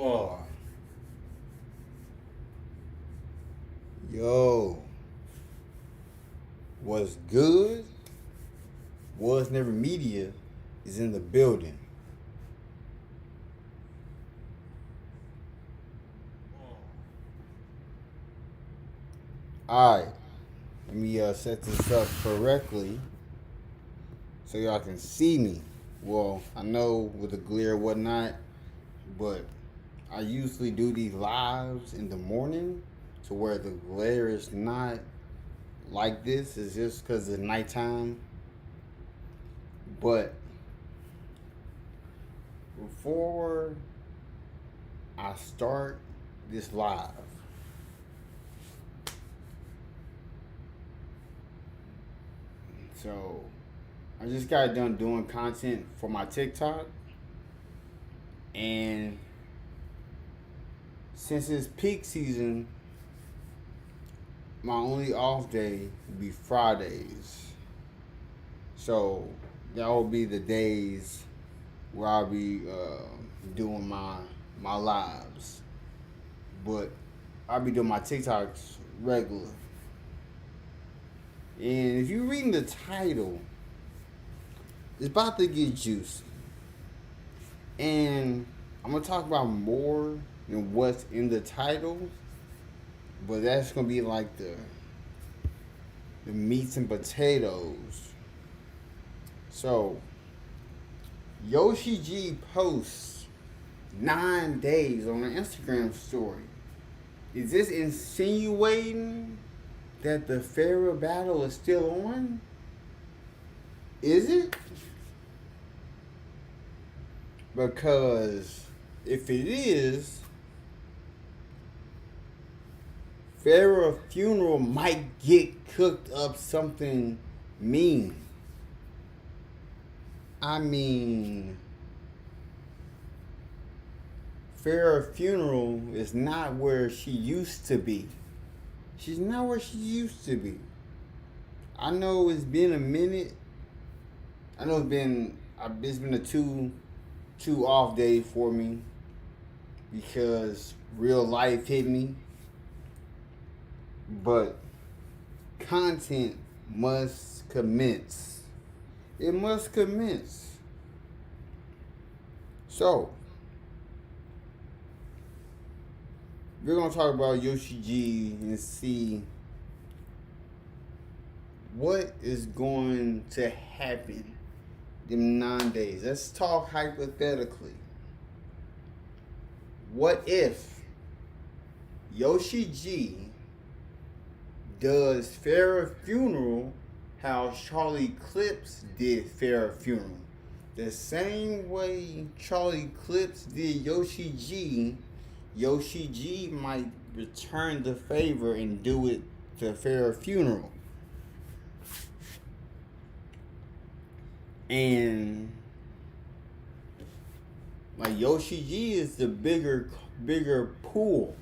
Oh, yo, what's good? Was Never Media is in the building. All right, let me set this up correctly so y'all can see me. Well, I know with the glare and whatnot, but I usually do these lives in the morning to where the glare is not like this. It's just because it's nighttime. But before I start this live, so I just got done doing content for my TikTok, and since it's peak season, my only off day will be Fridays. So that will be the days where I'll be doing my lives, but I'll be doing my TikToks regular. And if you're reading the title, it's about to get juicy. And I'm gonna talk about more than what's in the title, but that's gonna be like the meats and potatoes. So Yoshi G posts 9 days on an Instagram story. Is this insinuating that the Pharaoh battle is still on? Is it? Because if it is, Pharaoh funeral might get cooked up something mean. I mean, Pharaoh funeral is not where she used to be. She's not where she used to be. I know it's been a minute. I know it's been a two off day for me because real life hit me. But content must commence. It must commence. So we're gonna talk about Yoshi G and see what is going to happen in 9 days. Let's talk hypothetically. What if Yoshi G does Farrah funeral how Charlie Clips did Farrah funeral? The same way Charlie Clips did Yoshi G might return the favor and do it to Farrah funeral. And like Yoshi G is the bigger pool.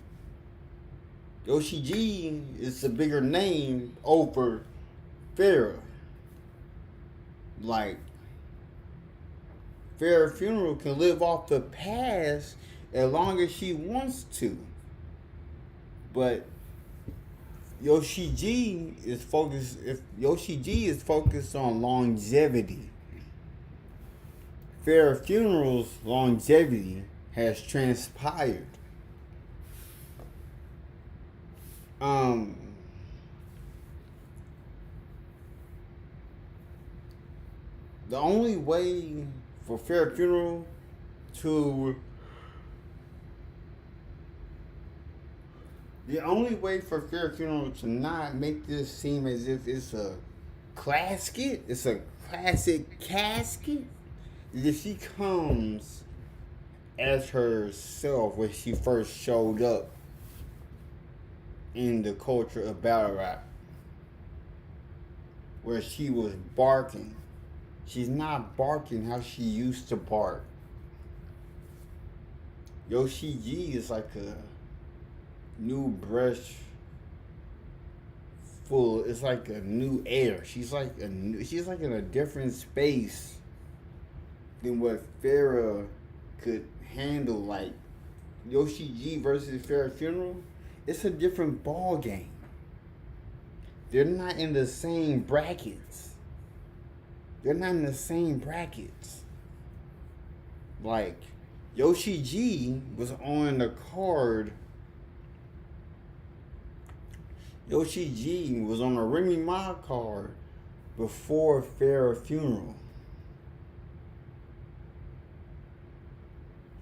Yoshi G is the bigger name over Farrah. Like Farrah funeral can live off the past as long as she wants to. But Yoshi G is focused on longevity. Farrah funeral's longevity has transpired. The only way for Farrah funeral to not make this seem as if it's a it's a classic casket, is if she comes as herself when she first showed up in the culture of battle rap, where she was barking. She's not barking how she used to bark. Yoshi G is like a new brush full. It's like a new air. She's like in a different space than what Farrah could handle. Like Yoshi G versus Fair Funeral, it's a different ball game. They're not in the same brackets. They're not in the same brackets. Like, Yoshi G was on the card. Yoshi G was on a Remy Ma card before Fair Funeral.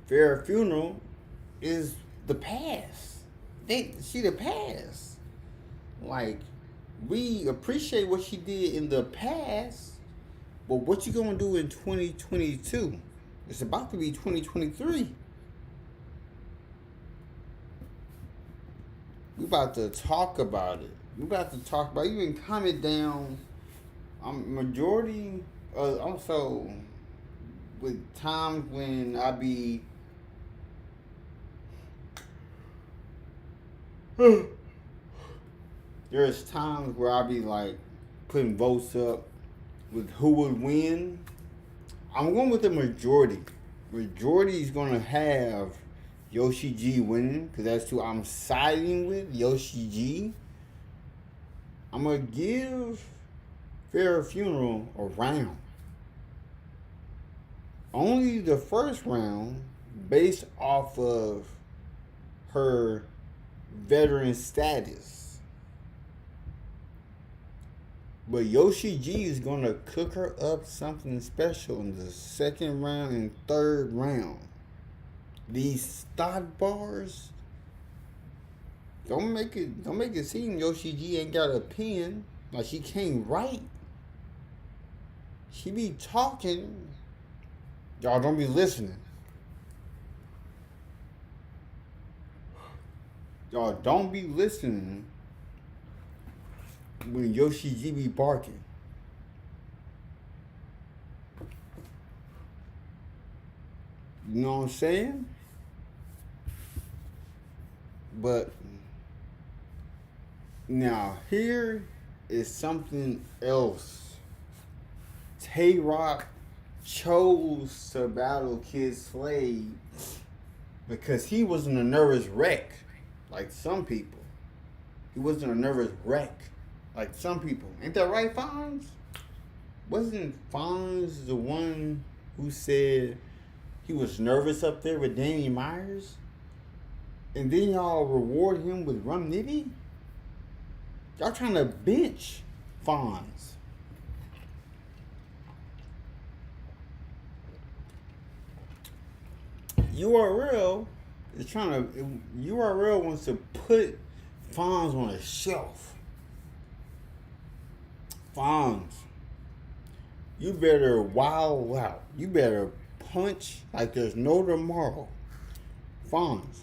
Fair Funeral is the past. She the past. Like, we appreciate what she did in the past, but what you gonna do in 2022? It's about to be 2023. We about to talk about it. We about to talk about it. You can comment down. Majority also with times when I be there's times where I be like putting votes up with who would win. I'm going with the majority. Majority is gonna have Yoshi G winning because that's who I'm siding with. Yoshi G. I'm gonna give Fair Funeral a round. Only the first round, based off of her veteran status. But Yoshi G is gonna cook her up something special in the second round and third round. These stock bars, don't make it seem Yoshi G ain't got a pen, like she can't write. She be talking. Y'all don't be listening. Y'all don't be listening when Yoshi G be barking. You know what I'm saying? But now here is something else. Tay-Rock chose to battle Kid Slade because he wasn't a nervous wreck like some people. He wasn't a nervous wreck like some people. Ain't that right, Fonz? Wasn't Fonz the one who said he was nervous up there with Danny Myers? And then y'all reward him with Rum Nitty? Y'all trying to bench Fonz. URL is trying to. URL wants to put Fonz on a shelf. Fonz, you better wild out. You better punch like there's no tomorrow. Fonz,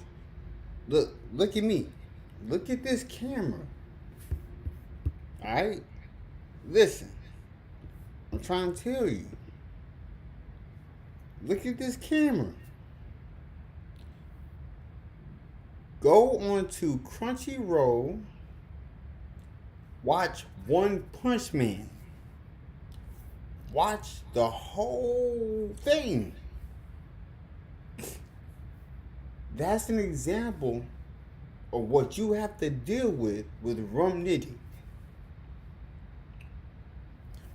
look at me. Look at this camera. Alright? Listen. I'm trying to tell you. Look at this camera. Go on to Crunchyroll. Watch One Punch Man. Watch the whole thing. That's an example of what you have to deal with Rum Nitty.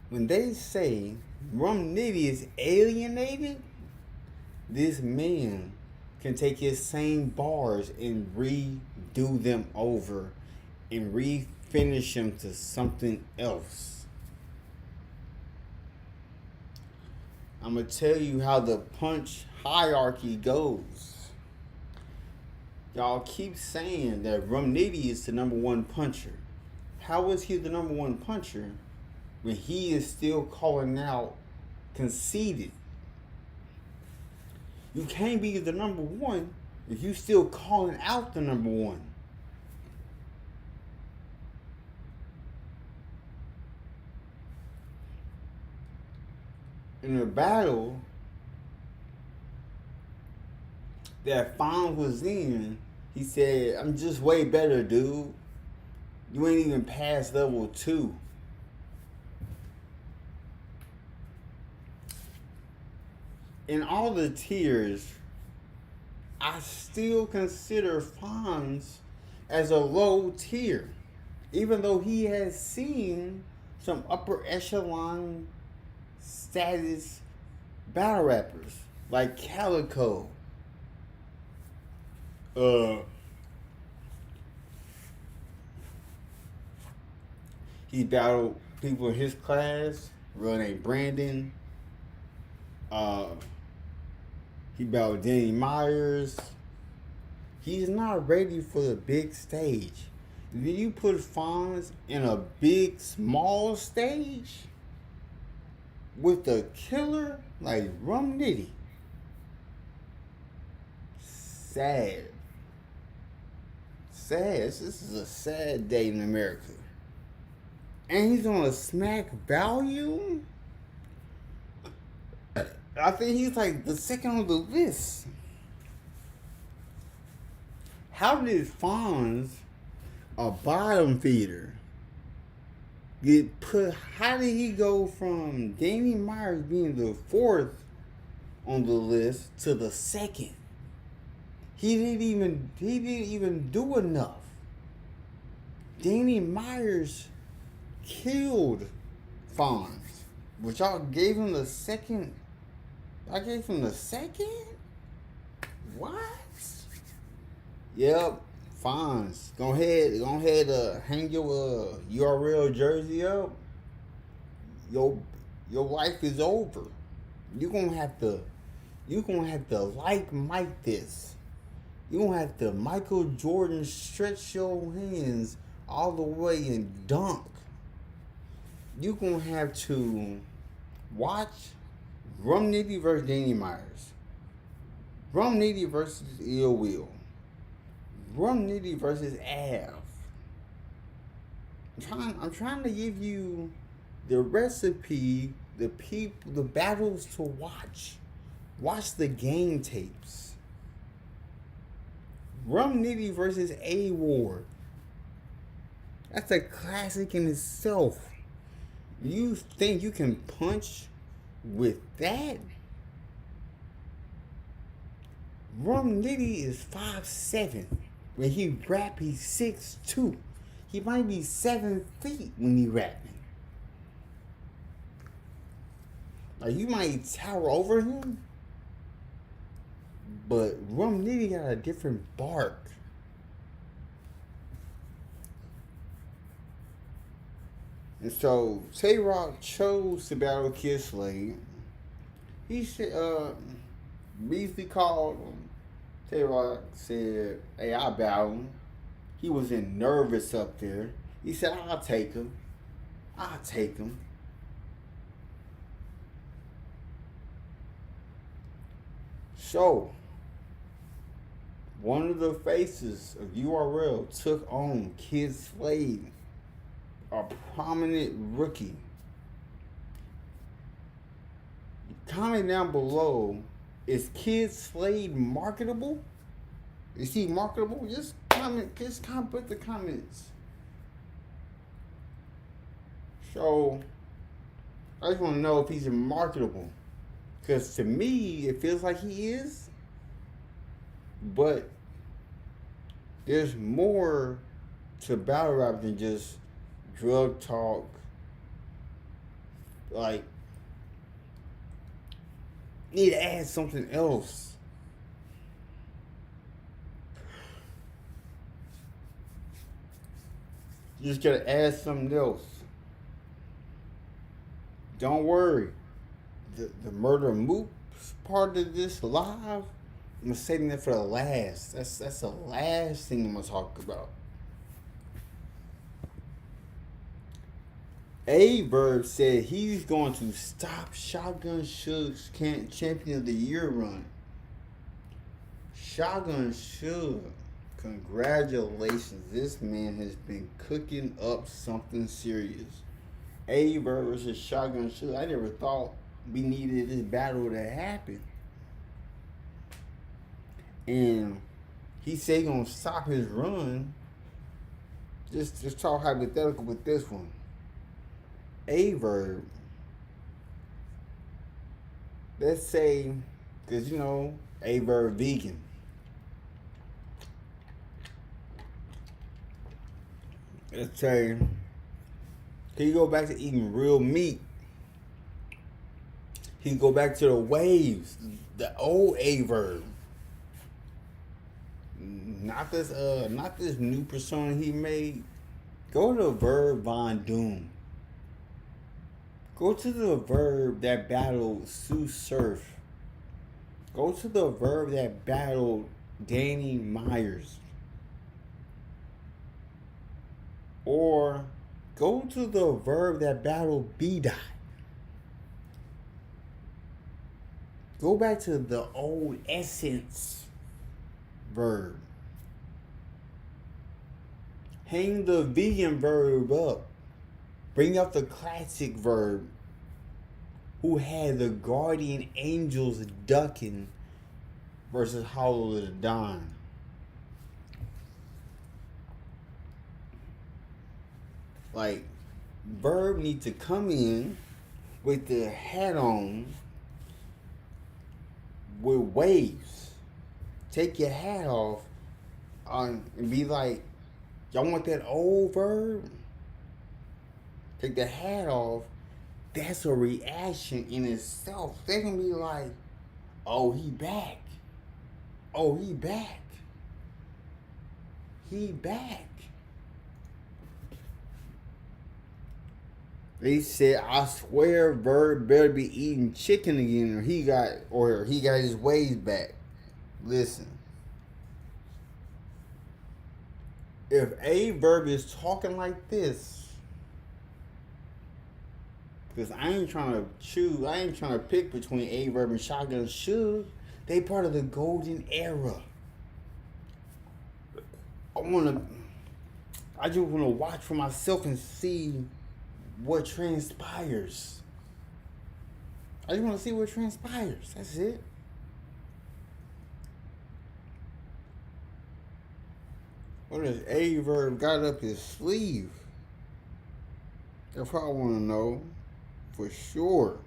When they say Rum Nitty is alienated, this man can take his same bars and redo them over and refinish them to something else. I'm going to tell you how the punch hierarchy goes. Y'all keep saying that Rum Nitty is the number one puncher. How is he the number one puncher when he is still calling out conceited? You can't be the number one if you still calling out the number one. In the battle that Fonz was in, he said, "I'm just way better, dude. You ain't even past level 2. In all the tiers I still consider Fonz as a low tier, even though he has seen some upper echelon status battle rappers like Calico. Uh, he battled people in his class, real name Brandon. Uh, he battled Danny Myers. He's not ready for the big stage. Then you put Fonz in a big, small stage with a killer like Rum Nitty. Sad. Sad. This is a sad day in America. And he's on a smack value. I think he's like the second on the list. How did Fonz, a bottom feeder, get put? How did he go from Danny Myers being the fourth on the list to the second? He didn't even do enough. Danny Myers killed Fonz, which y'all gave him the second. I gave him the second. What? Yep, Fonz. Go ahead. Hang your URL jersey up. Your life is over. You gonna have to like Mike this. You gonna have to Michael Jordan stretch your hands all the way and dunk. You gonna have to watch Rum Nitty versus Danny Myers. Rum Nitty versus Ill Will. Rum Nitty versus Av. I'm trying to give you the recipe, the battles to watch. Watch the game tapes. Rum Nitty versus A Ward. That's a classic in itself. You think you can punch with that? Rum Nitty is 5'7". When he rap, he's 6'2". He might be 7 feet when he rapping. Like, you might tower over him, but Rum Nitty got a different bark. And so Tay Rock chose to battle Kid Slade. He said, Beasley called him. Tay Rock said, "Hey, I'll battle him." He was nervous up there. He said, "I'll take him. I'll take him." So, one of the faces of URL took on Kid Slade, a prominent rookie. Comment down below, is Kid Slade marketable? Is he marketable? Just comment put the comments. So, I just want to know if he's marketable. Because to me, it feels like he is. But there's more to battle rap than just drug talk. Like, need to add something else. You just gotta add something else. Don't worry. The murder Mook part of this live, I'm gonna save that for the last. That's the last thing I'm gonna talk about. A-Verb said he's going to stop Shotgun Suge's Champion of the Year run. Shotgun Suge, congratulations. This man has been cooking up something serious. A-Verb versus Shotgun Suge. I never thought we needed this battle to happen. And he said he's gonna stop his run. Just talk hypothetical with this one. A-Verb, let's say, because A-Verb vegan. let's say, can you go back to eating real meat? He go back to the waves, the old A verb. Not this new persona he made. Go to the verb Von Doom. Go to the verb that battled Sue Surf. Go to the verb that battled Danny Myers. Or go to the verb that battled B-Dot. Go back to the old essence verb. Hang the vegan verb up. Bring up the classic verb. Who had the guardian angels ducking versus Hollow the Dawn. Like, verb need to come in with the hat on with waves. Take your hat off and be like, y'all want that old verb? Take the hat off. That's a reaction in itself. They can be like, oh, he back. Oh, he back. He back. They said, I swear Bird better be eating chicken again or he got his ways back. Listen. If a verb is talking like this, because I ain't trying to pick between a verb and Shotgun Suge. They part of the golden era. I just wanna watch for myself and see what transpires. I just want to see what transpires. That's it. What does a verb got up his sleeve? That's what I want to know for sure.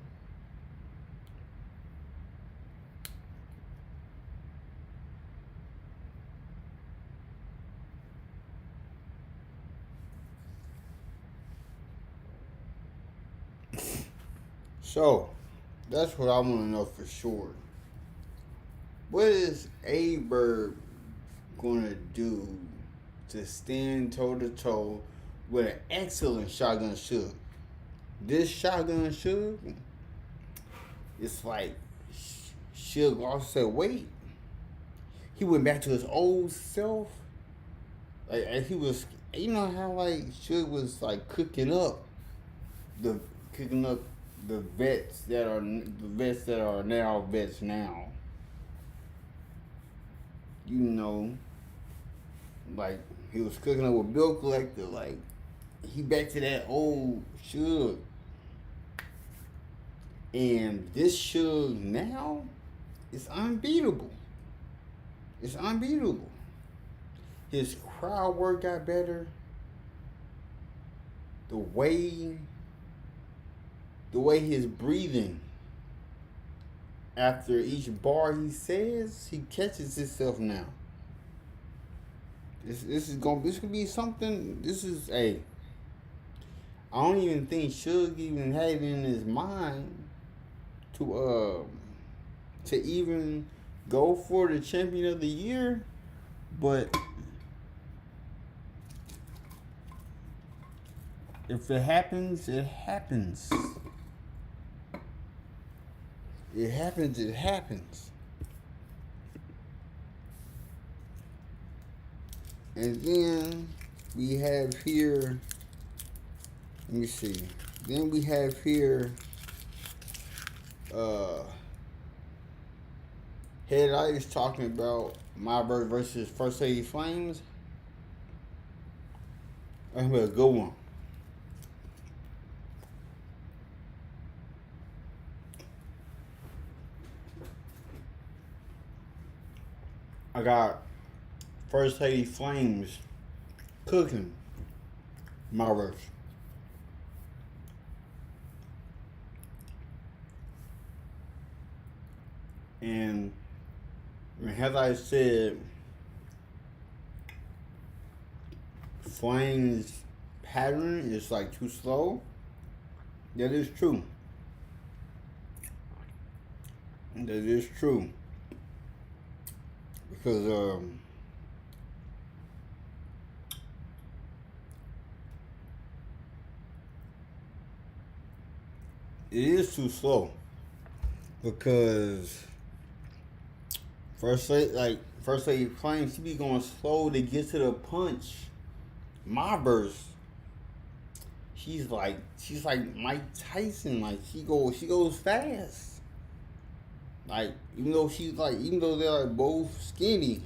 So, that's what I want to know for sure. What is a verb going to do to stand toe to toe with an excellent Shotgun Suge? This Shotgun Suge, it's like Suge lost that weight. He went back to his old self. Like he was, you know how like Suge was like cooking up the vets that are now vets now. You know, like he was cooking up with Bill Collector. Like he back to that old Suge. And this Suge now is unbeatable. It's unbeatable. His crowd work got better. The way he's breathing after each bar he says, he catches himself now. This gonna be something. I don't even think Suge even had it in his mind to even go for the champion of the year, but if it happens, it happens. It happens. And then we have here, let me see. Then we have here Head Ice talking about My Bird versus First Lady Flames. That's gonna be a good one. I got First Lady Flames cooking my verse. And as I said, Flames pattern is like too slow. That is true. That is true. Because it is too slow. Because first lady claims she be going slow to get to the punch. My verse, she's like Mike Tyson. Like she goes fast. Like even though they're like both skinny,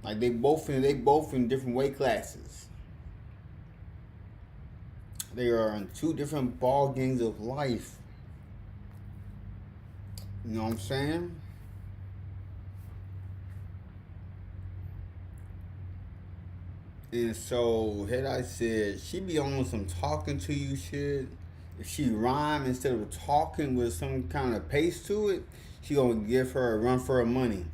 like they both in different weight classes. They are in two different ball games of life. You know what I'm saying? And so, had I said, she be on some talking to you shit. If she rhyme instead of talking with some kind of pace to it, she gonna give her a run for her money.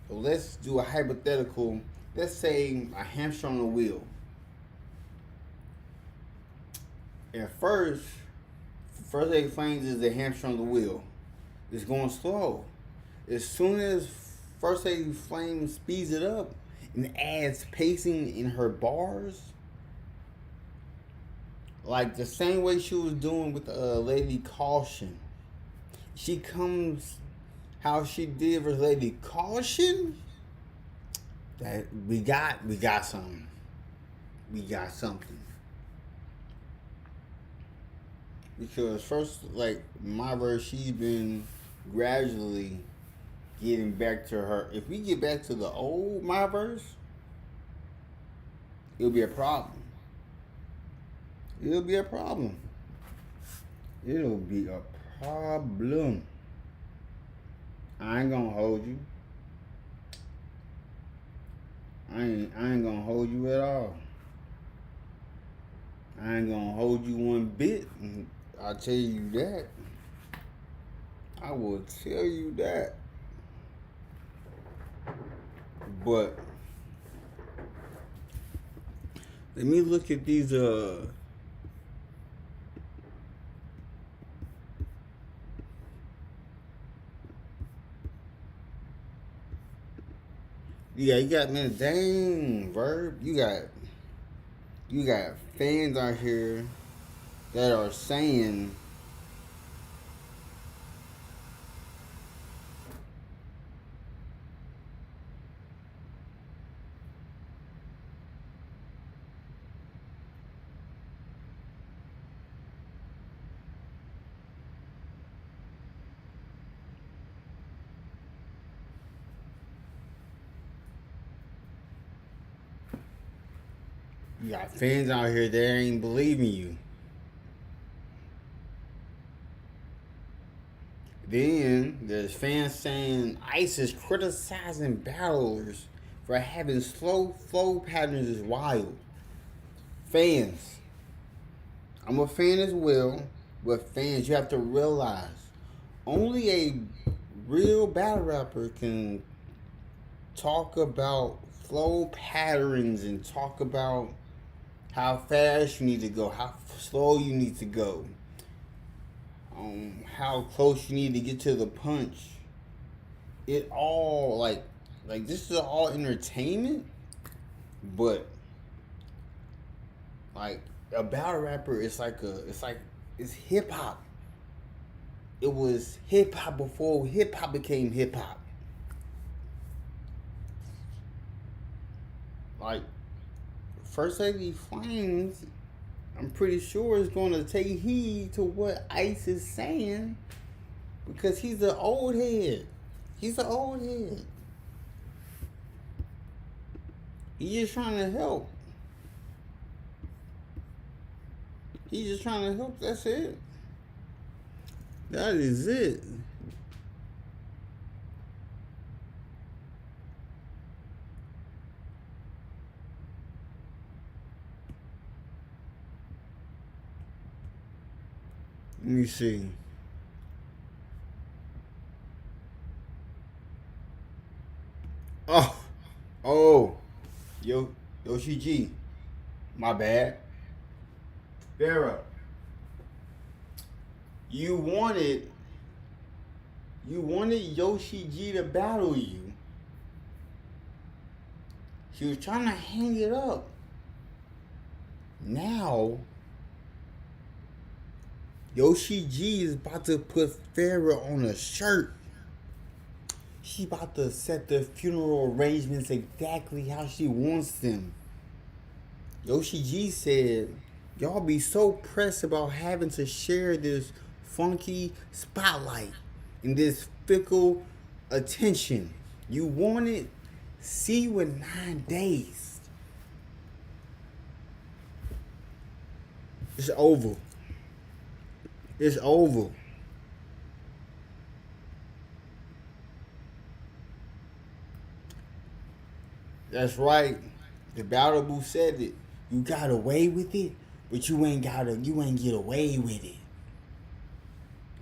So let's do a hypothetical. Let's say a hamster on the wheel. At first eight flames is the hamster on the wheel. It's going slow. As soon as first eight flame speeds it up and adds pacing in her bars, like the same way she was doing with Lady Caution. She comes how she did with Lady Caution. That we got something. We got something. Because first, like my verse, she's been gradually getting back to her. If we get back to the old my verse, it'll be a problem. It'll be a problem. It'll be a problem. I ain't gonna hold you. I ain't gonna hold you at all. I ain't gonna hold you one bit. I'll tell you that. I will tell you that. But let me look at these yeah, you got man, dang verb. You got fans out here that are saying you got fans out here that ain't believing you. Then there's fans saying ICE is criticizing battlers for having slow flow patterns is wild. Fans, I'm a fan as well, but fans, you have to realize only a real battle rapper can talk about flow patterns and talk about how fast you need to go, how slow you need to go, how close you need to get to the punch. It all like this is all entertainment, but like a battle rapper, it's hip hop. It was hip hop before hip hop became hip hop. Like First Lady Flames, I'm pretty sure is going to take heed to what Ice is saying because he's an old head. He's an old head. He's just trying to help. He's just trying to help. That's it. That is it. Let me see. Oh, Yoshi G. My bad. Vera, you wanted Yoshi G to battle you. He was trying to hang it up. Now, Yoshi G is about to put Farrah on a shirt. She about to set the funeral arrangements exactly how she wants them. Yoshi G said, y'all be so pressed about having to share this funky spotlight and this fickle attention. You want it? See you in 9 days. It's over. It's over. That's right. The Battle Boo said it. You got away with it, but you ain't get away with it.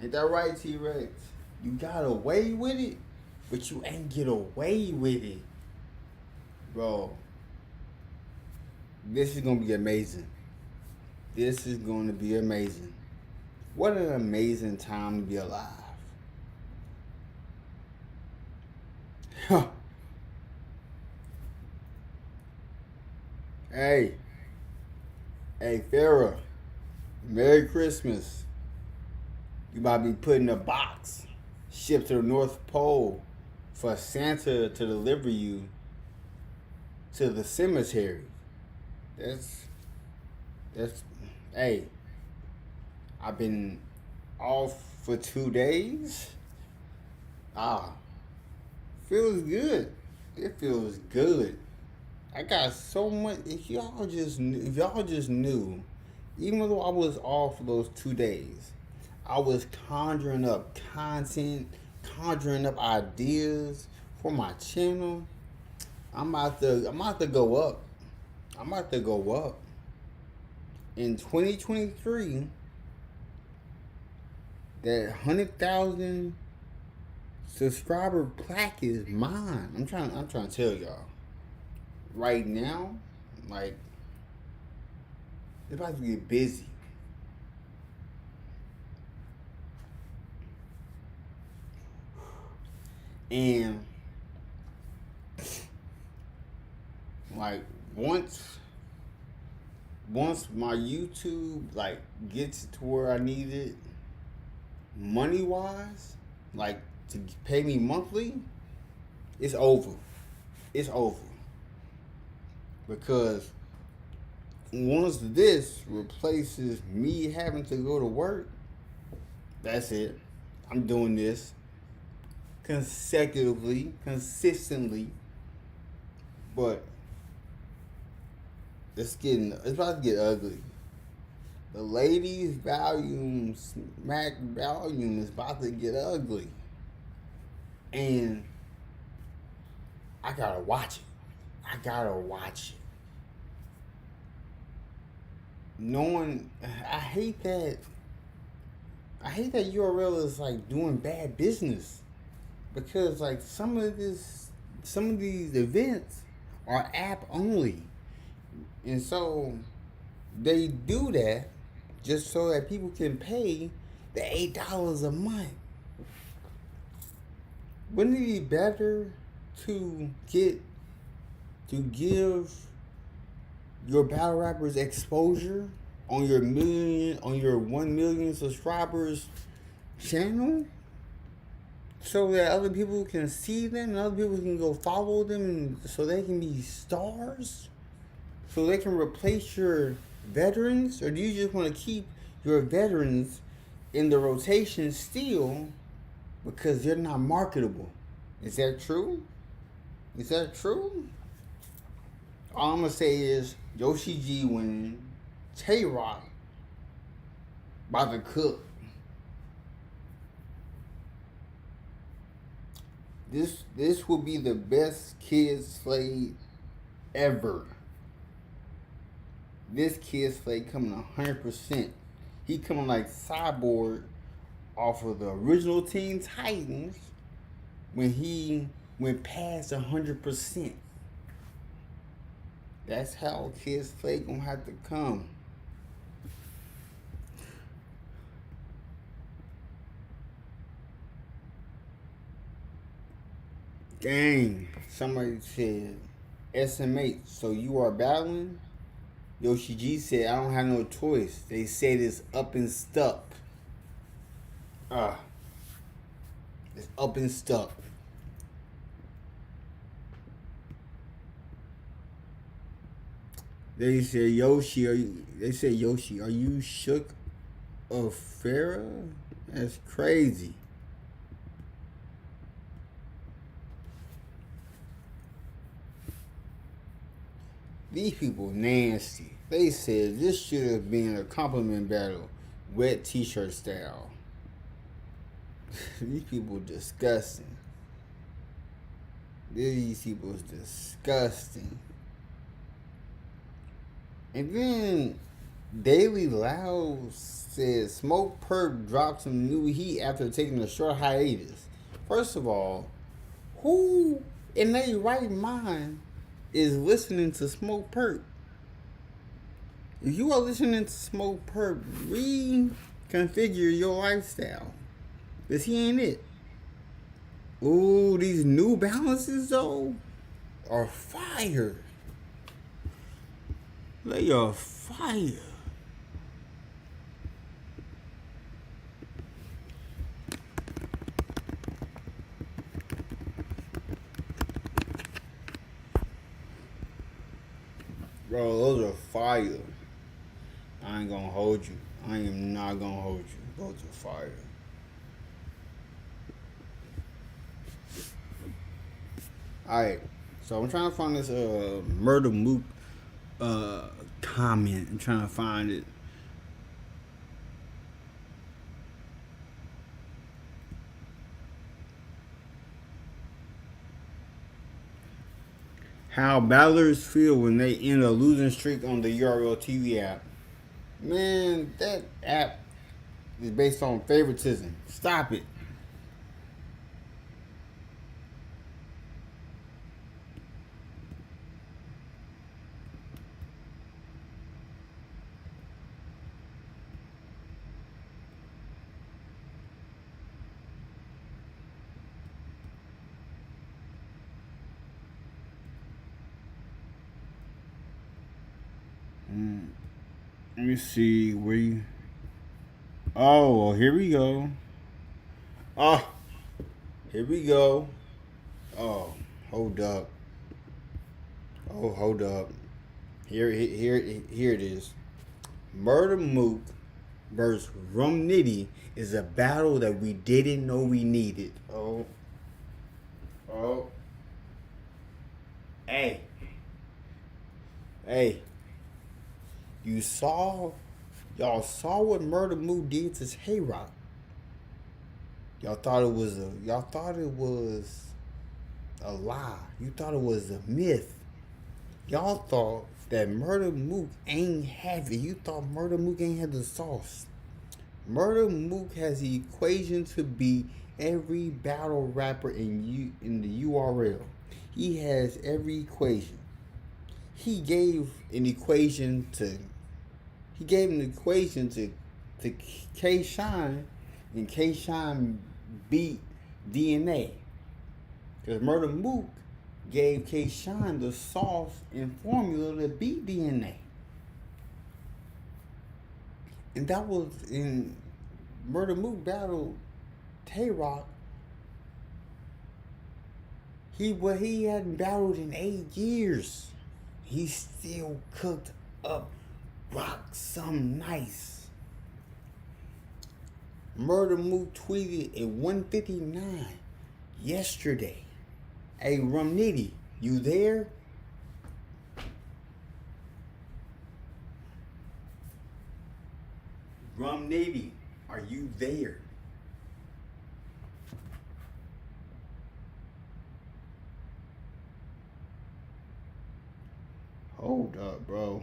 Ain't that right, T-Rex? You got away with it, but you ain't get away with it. Bro, this is gonna be amazing. This is gonna be amazing. What an amazing time to be alive. Huh. Hey, Farrah, Merry Christmas. You about to be put in a box, shipped to the North Pole for Santa to deliver you to the cemetery. That's, hey, I've been off for 2 days. Feels good. It feels good. I got so much. If y'all just knew, even though I was off for those 2 days, I was conjuring up content, conjuring up ideas for my channel. I'm about to go up. I'm about to go up. In 2023, that 100,000 subscriber plaque is mine. I'm trying to tell y'all. Right now, like, it's about to get busy. And like once my YouTube like gets to where I need it money wise, like to pay me monthly, it's over. It's over. Because once this replaces me having to go to work, that's it. I'm doing this consecutively, consistently. But it's about to get ugly. The ladies' volume, smack volume is about to get ugly. And I gotta watch it. Knowing, I hate that URL is like doing bad business, because like some of these events are app only, and so they do that just so that people can pay the $8 a month. Wouldn't it be better to give your battle rappers exposure on your 1 million subscribers channel, so that other people can see them and other people can go follow them, and so they can be stars, so they can replace your veterans? Or do you just want to keep your veterans in the rotation still because they're not marketable? Is that true? All I'm gonna say is Yoshi G winning, Tay Rock about to cook. This will be the best Kid Slade ever. This Kid Slade coming 100%. He coming like Cyborg off of the original Teen Titans when he went past 100%. That's how Kid Slade gonna have to come. Dang. Somebody said SMH. So you are battling? Yoshi G said, I don't have no choice. They said it's up and stuck. Ah, it's up and stuck. They said Yoshi, are you? They said Yoshi, are you shook of Farah? That's crazy. These people nasty. They said this should have been a compliment battle, wet t-shirt style. These people disgusting. These people is disgusting. And then Daily Loud said Smoke Perp dropped some new heat after taking a short hiatus. First of all, who in their right mind is listening to Smoke Perp? If you are listening to Smoke Perp, reconfigure your lifestyle. Because he ain't it. Ooh, these New Balances though are fire. They are fire. Bro, those are fire. I ain't gonna hold you. I am not gonna hold you. Those are fire. Alright, so I'm trying to find this Murda Mook comment. I'm trying to find it. How battlers feel when they end a losing streak on the URL TV app. Man, that app is based on favoritism. Stop it. Let me see where you. Oh, well, here we go. Oh, here we go. Oh, hold up. Oh, hold up. Here it is. Murda Mook versus Nitty is a battle that we didn't know we needed. Oh. Hey. Y'all saw what Murda Mook did to Tay Rock. Y'all thought it was a lie. You thought it was a myth. Y'all thought that Murda Mook ain't have it. You thought Murda Mook ain't had the sauce. Murda Mook has the equation to beat every battle rapper in the URL. He has every equation. He gave an equation to K Shine, and K Shine beat DNA. Because Murda Mook gave K Shine the sauce and formula to beat DNA. And that was in Murda Mook battle Tay Rock. He hadn't battled in 8 years. He still cooked up Rock some nice. Murda Mook tweeted at 1:59 yesterday. Hey, Nitty, you there? Nitty, are you there? Hold up, bro.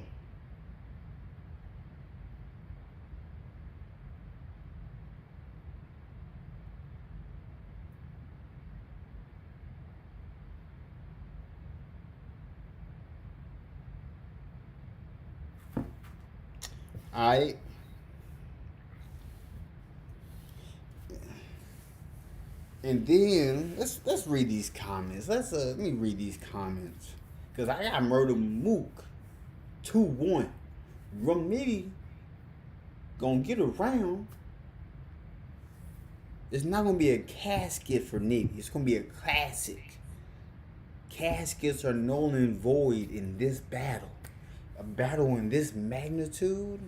And then let's read these comments. Let me read these comments. Cause I got Murda Mook 2-1. Rum Nitty gonna get around. It's not gonna be a casket for Nitty. It's gonna be a classic. Caskets are null and void in this battle. A battle in this magnitude.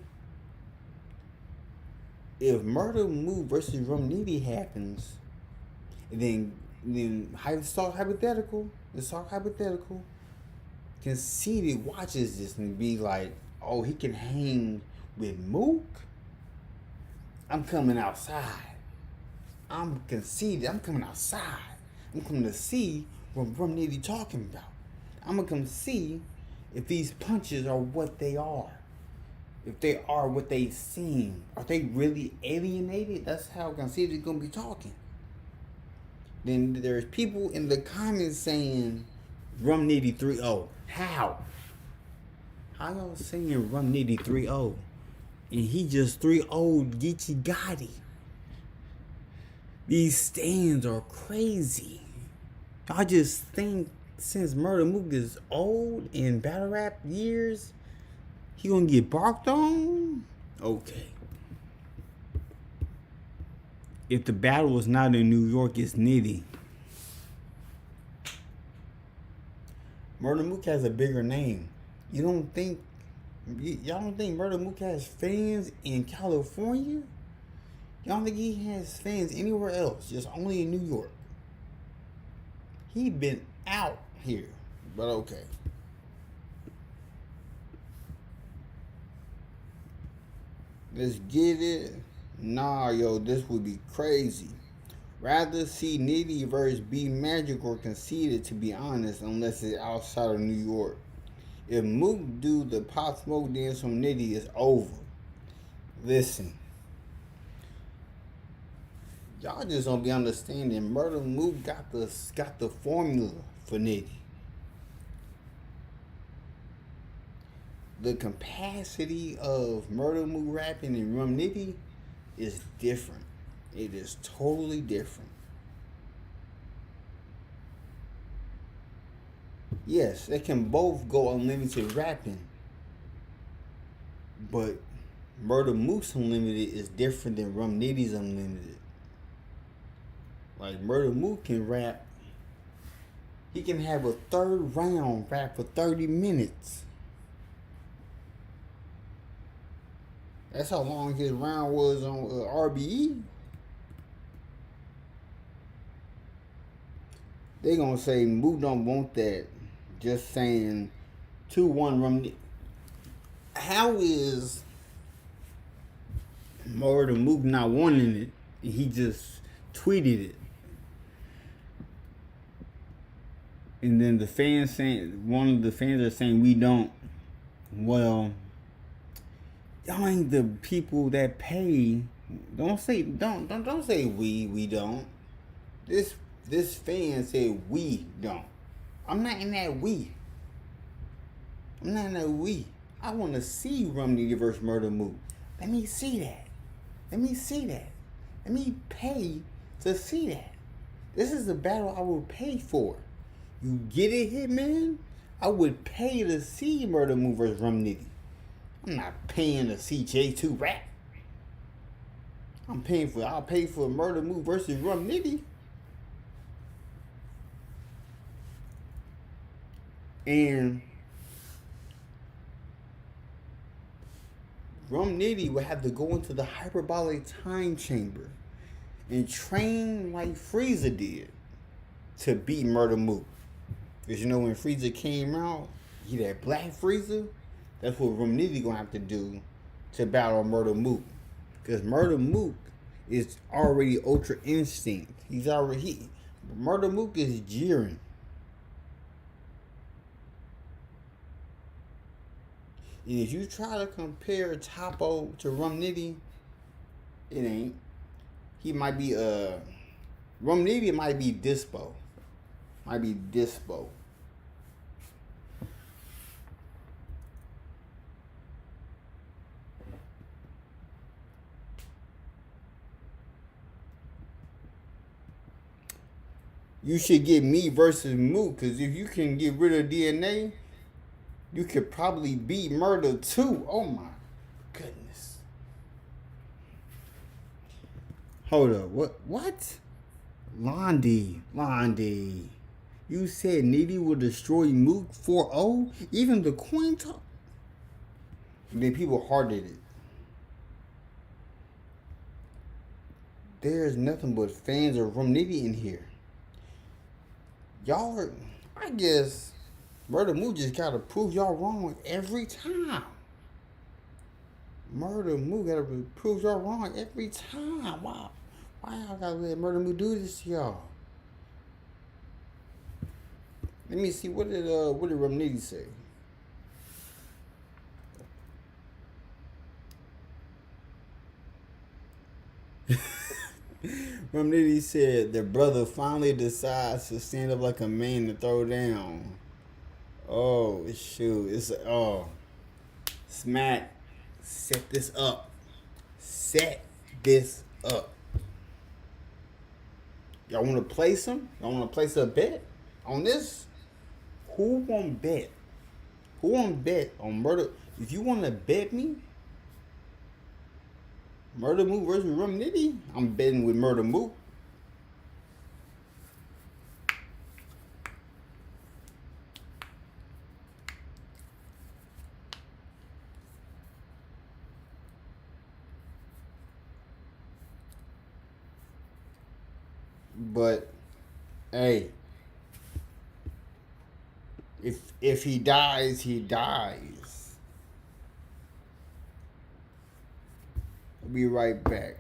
If Murda Mook versus Rum Nitty happens, then let's talk hypothetical. Let's talk hypothetical. Conceited watches this and be like, oh, he can hang with Mook. I'm coming outside. I'm conceited. I'm coming outside. I'm coming to see what Rum Nitty talking about. I'm gonna come see if these punches are what they are. If they are what they seem. Are they really alienated? That's how conceited is gonna be talking. Then there's people in the comments saying Rum Nitty 3-0. How? How y'all saying Rum Nitty 3-0? And he just 3-0'd Geechee Gotti. These stands are crazy. I just think since Murda Mook is old in battle rap years, he gonna get barked on? Okay. If the battle was not in New York, it's Nitty. Murda Mook has a bigger name. Y'all don't think Murda Mook has fans in California? Y'all don't think he has fans anywhere else? Just only in New York. He been out here, but okay. Let's get it. Nah, yo, this would be crazy. Rather see Nitty versus B Magic or Conceited, to be honest, unless it's outside of New York. If Mook do the Pop Smoke dance from Nitty, it's over. Listen. Y'all just don't be understanding. Murda Mook got the formula for Nitty. The capacity of Murda Mook rapping and Rum Nitty is different. It is totally different. Yes, they can both go unlimited rapping, but Murda Mook's unlimited is different than Rum Nitty's unlimited. Like Murda Mook can rap. He can have a third round rap for 30 minutes. That's how long his round was on RBE. They gonna say Mook don't want that. Just saying 2-1 Rum Nitty. How is Murda Mook not wanting it? He just tweeted it. And then the fans saying, one of the fans are saying we don't. Well, y'all ain't the people that pay. Don't say we don't. This fan said we don't. I'm not in that we. I want to see Rum Nitty versus Murda Mook. Let me see that. Let me pay to see that. This is the battle I would pay for. You get it, Hitman? I would pay to see Murda Mook versus Rum Nitty. I'm not paying to see J2 rap. I'll pay for Murda Mook versus Rum Nitty. And Rum Nitty would have to go into the hyperbolic time chamber and train like Frieza did to beat Murda Mook. Because you know when Frieza came out, he that black Frieza, that's what Rum Nitty gonna have to do to battle Murda Mook. Because Murda Mook is already Ultra Instinct. Murda Mook is jeering. And if you try to compare Topo to Rum Nitty, it ain't. He might be Rum Nitty might be Dispo. you should get me versus Mook, because if you can get rid of DNA, you could probably beat Murda too. Oh my goodness. Hold up. What? Londi. You said Nitty will destroy Mook 4-0? Even the coin talk? Then people hearted it. There's nothing but fans of Rum Nitty in here. Y'all are, I guess, Murda Mook just gotta prove y'all wrong every time. Murda Mook gotta prove y'all wrong every time. Wow. Why y'all gotta let Murda Mook do this to y'all? Let me see, what did Rum Nitty say? Rum Nitty said the brother finally decides to stand up like a man to throw down. Oh shoot! Smack. Set this up. Y'all want to place him? Y'all want to place a bet on this? Who won't bet? Who won't bet on Murda? If you want to bet me, Murda Mook versus Rum Nitty, I'm betting with Murda Mook. But hey, if he dies, he dies. I'll be right back.